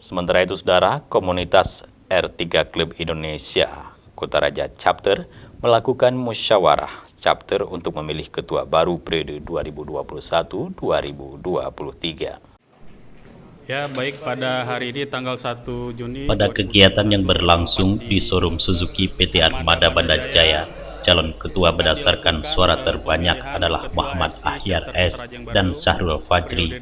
Sementara itu, saudara, komunitas R3 Klub Indonesia Kutaraja Chapter melakukan musyawarah chapter untuk memilih ketua baru periode 2021-2023. Ya, baik, pada hari ini tanggal 1 Juni. Pada kegiatan yang berlangsung di showroom Suzuki PT Armada Banda Jaya, calon ketua berdasarkan suara terbanyak adalah Muhammad Ahyar S. dan Syahrul Fajri.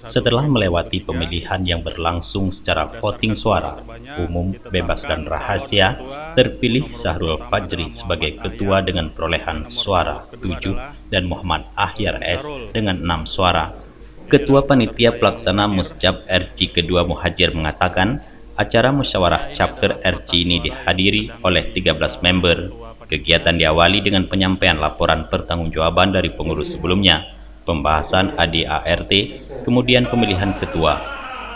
Setelah melewati pemilihan yang berlangsung secara voting suara, umum, bebas dan rahasia, terpilih Syahrul Fajri sebagai ketua dengan perolehan suara 7 dan Muhammad Ahyar S. dengan 6 suara. Ketua Panitia Pelaksana Muscap RC kedua Muhajir mengatakan, acara musyawarah chapter RC ini dihadiri oleh 13 member. Kegiatan diawali dengan penyampaian laporan pertanggungjawaban dari pengurus sebelumnya, pembahasan ADART, kemudian pemilihan ketua.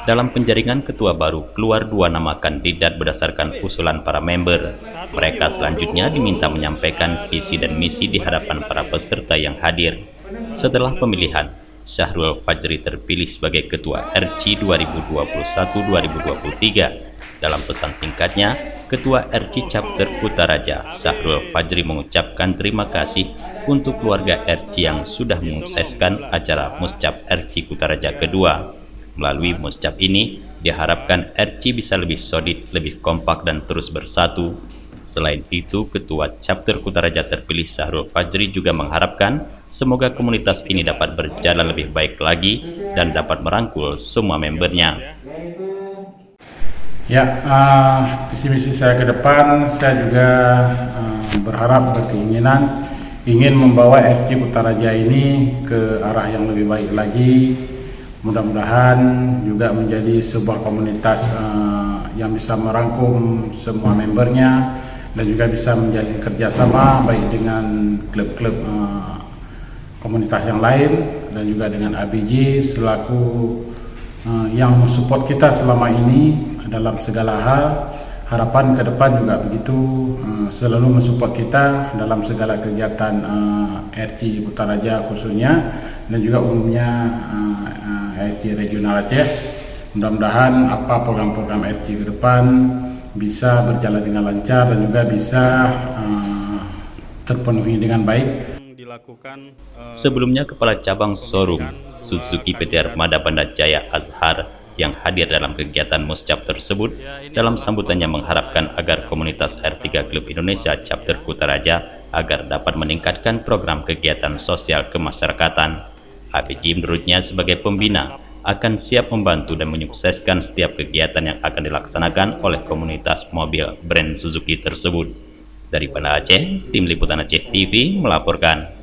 Dalam penjaringan ketua baru, keluar 2 nama kandidat berdasarkan usulan para member. Mereka selanjutnya diminta menyampaikan visi dan misi di hadapan para peserta yang hadir. Setelah pemilihan, Syahrul Fajri terpilih sebagai Ketua RC 2021-2023. Dalam pesan singkatnya, Ketua RC Chapter Kutaraja, Syahrul Fajri mengucapkan terima kasih untuk keluarga RC yang sudah mensukseskan acara Muscap RC Kutaraja kedua. Melalui Muscap ini, diharapkan RC bisa lebih solid, lebih kompak dan terus bersatu. Selain itu, Ketua Chapter Kutaraja terpilih Syahrul Fajri juga mengharapkan semoga komunitas ini dapat berjalan lebih baik lagi dan dapat merangkul semua membernya. Ya, visi misi saya ke depan, saya juga berharap berkeinginan ingin membawa RC Kutaraja ini ke arah yang lebih baik lagi. Mudah-mudahan juga menjadi sebuah komunitas yang bisa merangkum semua membernya dan juga bisa menjalin kerjasama baik dengan klub-klub komunitas yang lain dan juga dengan ABJ selaku yang mensupport kita selama ini dalam segala hal. Harapan ke depan juga begitu, selalu mensupport kita dalam segala kegiatan RC Kutaraja khususnya dan juga umumnya RC Regional Aceh. Mudah-mudahan apa program-program RC ke depan bisa berjalan dengan lancar dan juga bisa terpenuhi dengan baik. Sebelumnya, Kepala Cabang Showroom Suzuki PT Armada Banda Jaya Azhar yang hadir dalam kegiatan Muscap tersebut dalam sambutannya mengharapkan agar komunitas R3 Klub Indonesia Chapter Kutaraja agar dapat meningkatkan program kegiatan sosial kemasyarakatan. ABJ menurutnya sebagai pembina akan siap membantu dan menyukseskan setiap kegiatan yang akan dilaksanakan oleh komunitas mobil brand Suzuki tersebut. Dari Banda Aceh, Tim Liputan Aceh TV melaporkan.